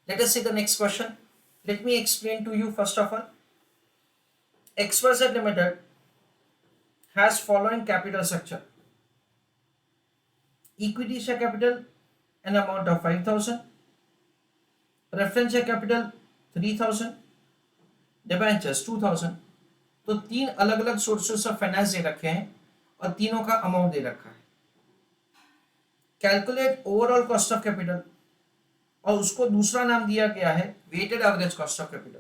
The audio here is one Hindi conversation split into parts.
Let us see the next question. Let me explain to you first of all. XYZ Limited has following capital structure. Equity share capital an amount of 5,000, preference share capital 3,000, debentures 2,000. तो तीन अलग अलग सोर्सेस ऑफ फाइनेंस दे रखे हैं और तीनों का अमाउंट दे रखा है. Calculate overall cost of capital और उसको दूसरा नाम दिया गया है weighted average cost of capital.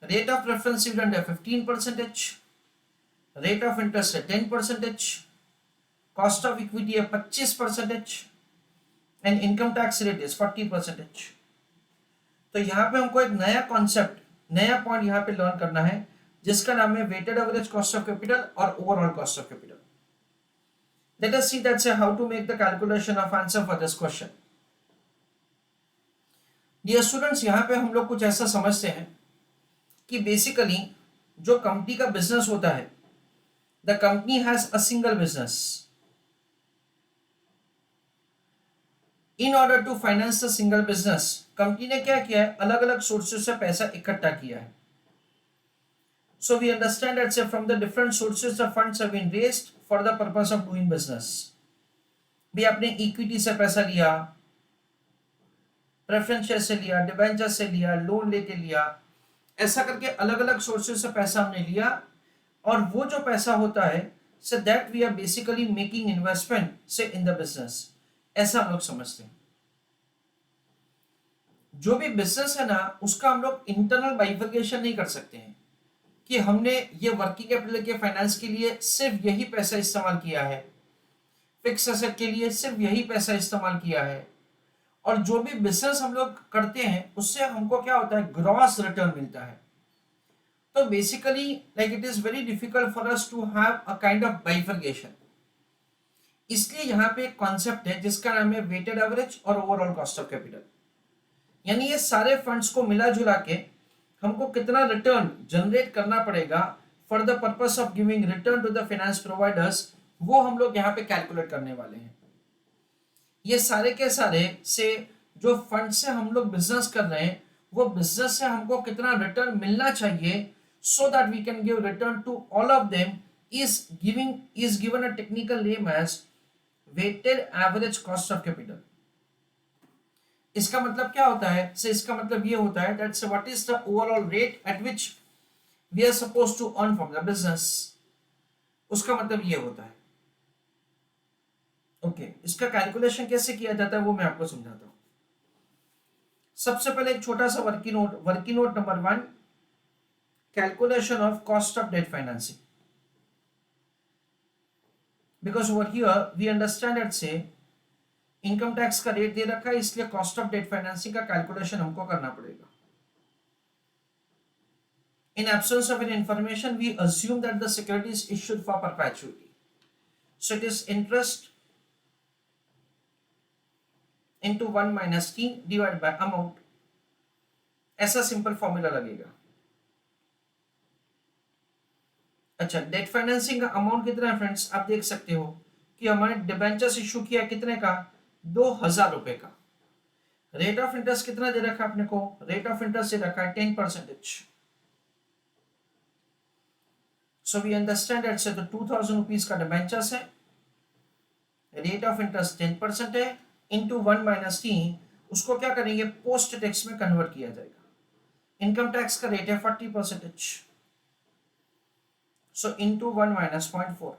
Rate of preference dividend है 15%, रेट ऑफ इंटरेस्ट है 10%, कॉस्ट ऑफ इक्विटी है 25% and income tax rate is 40%. तो यहाँ पे हमको एक नया कॉन्सेप्ट, नया पॉइंट यहाँ पे लर्न करना है जिसका नाम है weighted average cost of capital और overall cost of capital. Let us see that's how to make the calculation of answer for this question. Dear students, यहाँ पे हम लोग कुछ ऐसा समझते हैं कि बेसिकली जो कंपनी का बिजनेस होता है, the company has a single business. In order to finance the single business, company ने क्या किया है, अलग अलग सोर्सेस से पैसा इकट्ठा किया है. So we understand that say from the different sources the funds have been raised for the purpose of doing business. भी आपने इक्विटी से पैसा लिया, प्रेफरेंस शेयर से लिया, डिबेंचर से लिया, लोन लेके लिया, ऐसा करके अलग अलग सोर्सेज से पैसा हमने लिया और वो जो पैसा होता है so that we are basically making investment say in the business. ऐसा हम लोग समझते हैं. जो भी बिजनेस है ना उसका हम लोग इंटरनल बाइफर्केशन नहीं कर सकते हैं कि हमने ये वर्किंग कैपिटल के फाइनेंस के लिए सिर्फ यही पैसा इस्तेमाल किया है, फिक्स एसेट के लिए सिर्फ यही पैसा इस्तेमाल किया है. और जो भी बिजनेस हम लोग करते हैं उससे हमको क्या होता है, ग्रॉस रिटर्न मिलता है. तो basically like it is very difficult for us to have a kind of bifurcation. इसलिए यहाँ पे एक कॉन्सेप्ट है जिसका नाम है वेटेड एवरेज और ओवरऑल कॉस्ट ऑफ कैपिटल. यानी ये सारे फंड्स को मिला जुला के हमको कितना रिटर्न जनरेट करना पड़ेगा for the purpose of giving return to the finance providers, वो हम लोग यहाँ पे कैलकुलेट करने वाले हैं. ये सारे के सारे से जो फंड से हम लोग बिजनेस कर रहे हैं वो बिजनेस से हमको कितना रिटर्न मिलना चाहिए so that we can give return to all of them is given a technical name as weighted average cost of capital. इसका मतलब क्या होता है, से इसका मतलब ये होता है that's what is the overall rate at which we are suppose to earn from the business. उसका मतलब ये होता है. ओके, इसका कैलकुलेशन कैसे किया जाता है वो मैं आपको समझाता हूं. सबसे पहले एक छोटा सा working note number 1, calculation of cost of debt financing. Because over here we understand that से इनकम टैक्स का रेट दे रखा है इसलिए कॉस्ट ऑफ डेट फाइनेंसिंग का कैलकुलेशन हमको करना पड़ेगा. In absence of any information, we assume that the security is issued for perpetuity. So it is interest into 1 minus t divided by amount. ऐसा सिंपल फॉर्मूला लगेगा. अच्छा, डेट फाइनेंसिंग का अमाउंट कितना है फ्रेंड्स, आप देख सकते हो कि हमारे डिबेंचर्स इशू किया कितने का, 2,000 रुपए का. रेट ऑफ इंटरेस्ट कितना दे रखा है अपने को, रेट ऑफ इंटरेस्ट दे रखा है 10%. So we understand that so the 2,000 rupees का डिबेंचर्स है, रेट ऑफ इंटरेस्ट 10% है, इंटू 1 माइनस टी, उसको क्या करेंगे पोस्ट टैक्स में कन्वर्ट किया जाएगा. इनकम टैक्स का रेट है 40%. So into 1 minus 0.4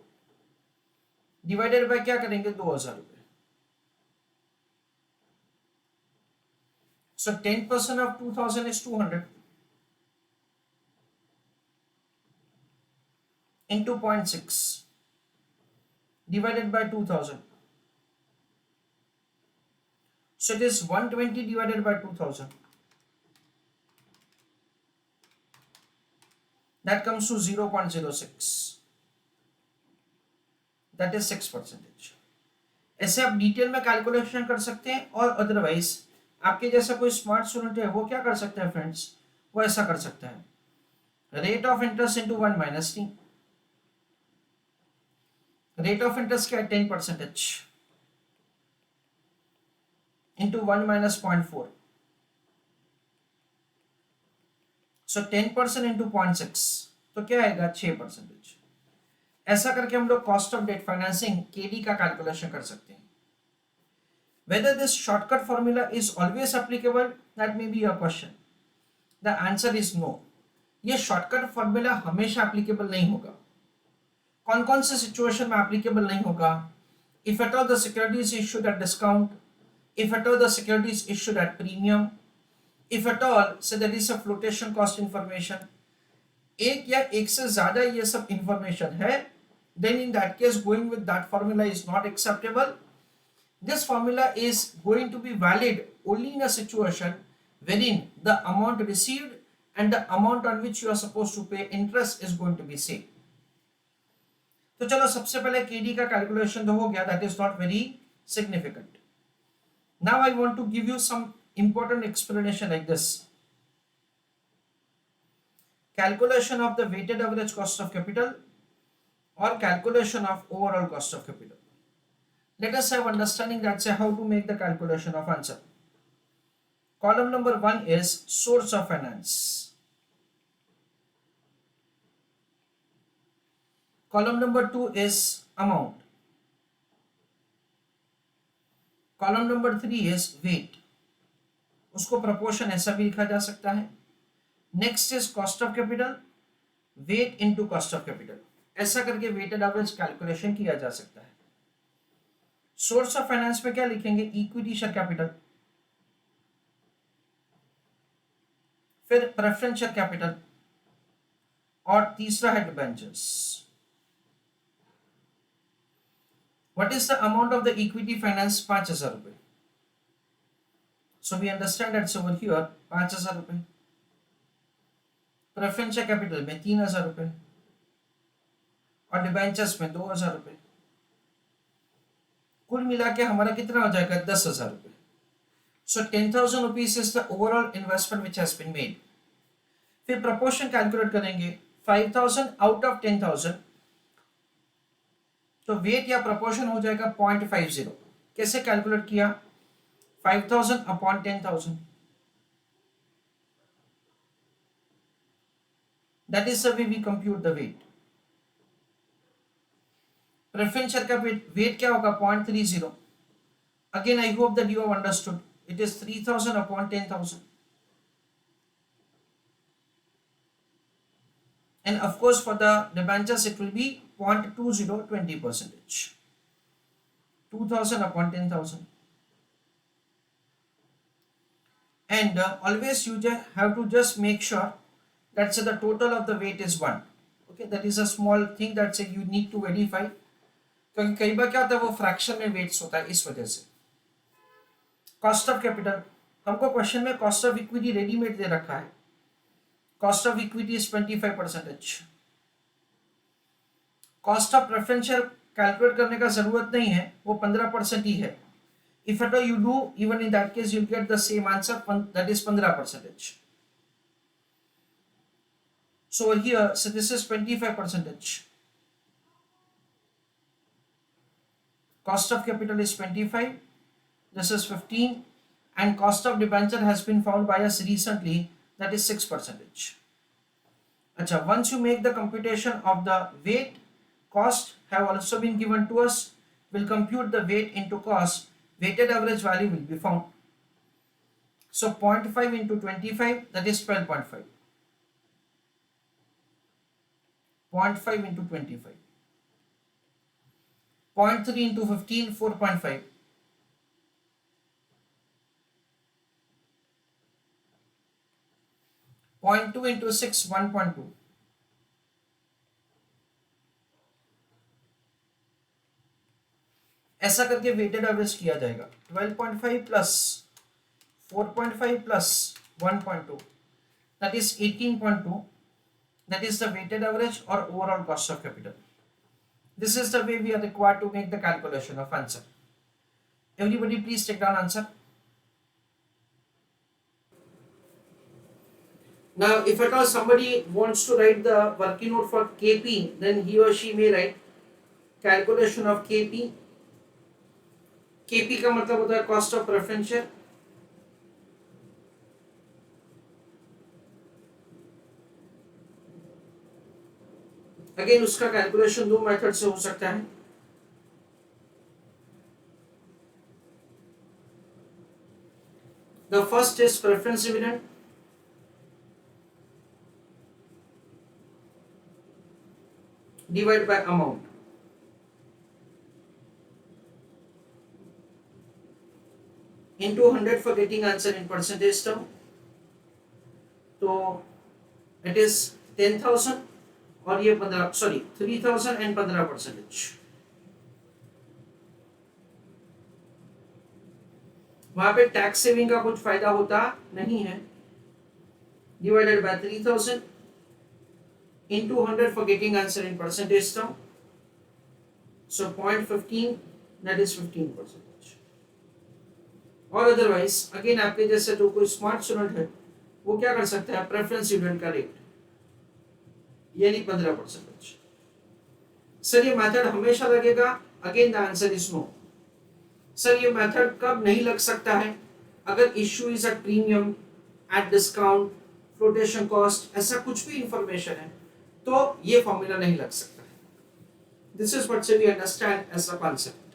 divided by क्या करेंगे 2,000 रुपए. So 10% of 2,000 is 200 into 0.6 divided by 2,000. So it is 120 divided by 2,000. That comes to 0.06. That is 6%. ऐसे आप डिटेल में कैलकुलेशन कर सकते हैं और अदरवाइज आपके जैसा कोई स्मार्ट स्टूडेंट है वो क्या कर सकता है फ्रेंड्स, वो ऐसा कर सकता है, rate of interest into 1 minus T. Rate of interest क्या है 10%. into 1 minus 0.4. सो 10% इंटू 0.6 तो क्या आएगा 6%। ऐसा करके हम लोग cost of debt financing KD का कैलकुलेशन कर सकते हैं। Whether this shortcut formula is always applicable, that may be your question. The answer is no. ये शॉर्टकट फॉर्मूला हमेशा एप्लीकेबल नहीं होगा। कौन कौन से सिचुएशन में एप्लीकेबल नहीं होगा? If at all the security is issued at discount, if at all the security is issued at premium, if at all so there is a flotation cost information, एक या एक से ज्यादा ये सब इंफॉर्मेशन है, then in that case going with that formula is not acceptable. This formula is going to be valid only in a situation wherein the amount received and the amount on which you are supposed to pay interest is going to be same. तो चलो सबसे पहले केडी का कैलकुलेशन तो हो गया, that is not very significant. Now I want to give you some important explanation like this. Calculation of the weighted average cost of capital or calculation of overall cost of capital. Let us have understanding that say how to make the calculation of answer. Column number 1 is source of finance. Column number 2 is amount. Column number 3 is weight. उसको proportion ऐसा भी लिखा जा सकता है. Next is cost of capital, weight into cost of capital. ऐसा करके weighted average calculation किया जा सकता है. सोर्स ऑफ फाइनेंस में क्या लिखेंगे? इक्विटी शेयर कैपिटल, फिर प्रेफरेंस शेयर कैपिटल और तीसरा है debentures. What is the amount of the equity finance? 5,000 रुपए. So we understand that's over here 5,000 रुपए. प्रेफरेंस शेयर कैपिटल में 3,000 रुपए और डिबेंचर्स में 2,000 रुपए. कुल मिला के हमारा कितना हो जाएगा? 10,000 रुपए. So 10,000 rupees is the overall investment which has been made. फिर प्रोपोर्शन कैलकुलेट करेंगे. 5,000 आउट ऑफ 10,000, तो वेट या प्रोपोर्शन हो जाएगा 0.50. कैसे कैलकुलेट किया? 5,000 upon 10,000, that is the way we compute the weight. Preference share का वेट क्या होगा? 0.30. Again I hope that you have understood. It is 3,000 upon 10,000. And of course for the debentures it will be 0.20, 20%. 2,000 upon 10,000. And always you have to just make sure that say the total of the weight is 1. Okay, that is a small thing that say you need to verify. क्योंकि कई बार क्या होता है वो फ्रैक्शन में वेट्स होता है, इस वजह से. कॉस्ट ऑफ कैपिटल, हमको क्वेश्चन में कॉस्ट ऑफ इक्विटी रेडीमेड दे रखा है. Cost of equity is 25%. Cost of preference share calculate करने का जरूरत नहीं है, वो 15% ही है. If at all you do, even in that case you get the same answer, that is 15%. So here so this is 25%. Cost of capital is 25, this is 15, and cost of debenture has been found by us recently, that is 6%. Acha, once you make the computation of the weight, cost have also been given to us. We'll compute the weight into cost, weighted average value will be found. So 0.5 into 25, that is 12.5. 0.5 into 25. 0.3 into 15, 4.5. 0.2 into 6, 1.2. ऐसा करके वेटेड एवरेज किया जाएगा. 12.5 plus 4.5 plus 1.2, that is 18.2. That is the weighted average or overall cost of capital. This is the way we are required to make the calculation of answer. Everybody please take down answer. Now if at all somebody wants to write the working note for KP, then he or she may write calculation of KP KP का मतलब होता है cost of preference share. Again उसका कैलकुलेशन दो मेथड से हो सकता है। The first is preference dividend, divide by amount. into 100 for getting answer in percentage term, तो it is 10,000 और ये 15 सॉरी 3,000 एंड 15%। वहां पे टैक्स सेविंग का कुछ फायदा होता नहीं है। Divided by 3,000 into 100 for getting answer in percentage term, so 0.15 that is 15%। और अदरवाइज अगेन आपके जैसे जो कोई स्मार्ट स्टूडेंट है वो क्या कर सकता है, प्रेफरेंस डिविडेंड का रेट यानी 15%। सर ये मेथड हमेशा लगेगा? Again the answer is no. Sir ये मेथड कब नहीं लग सकता है? अगर issue is at premium, at discount, flotation cost, ऐसा कुछ भी इंफॉर्मेशन है तो ये फॉर्मूला नहीं लग सकता है। This is what we understand as a concept.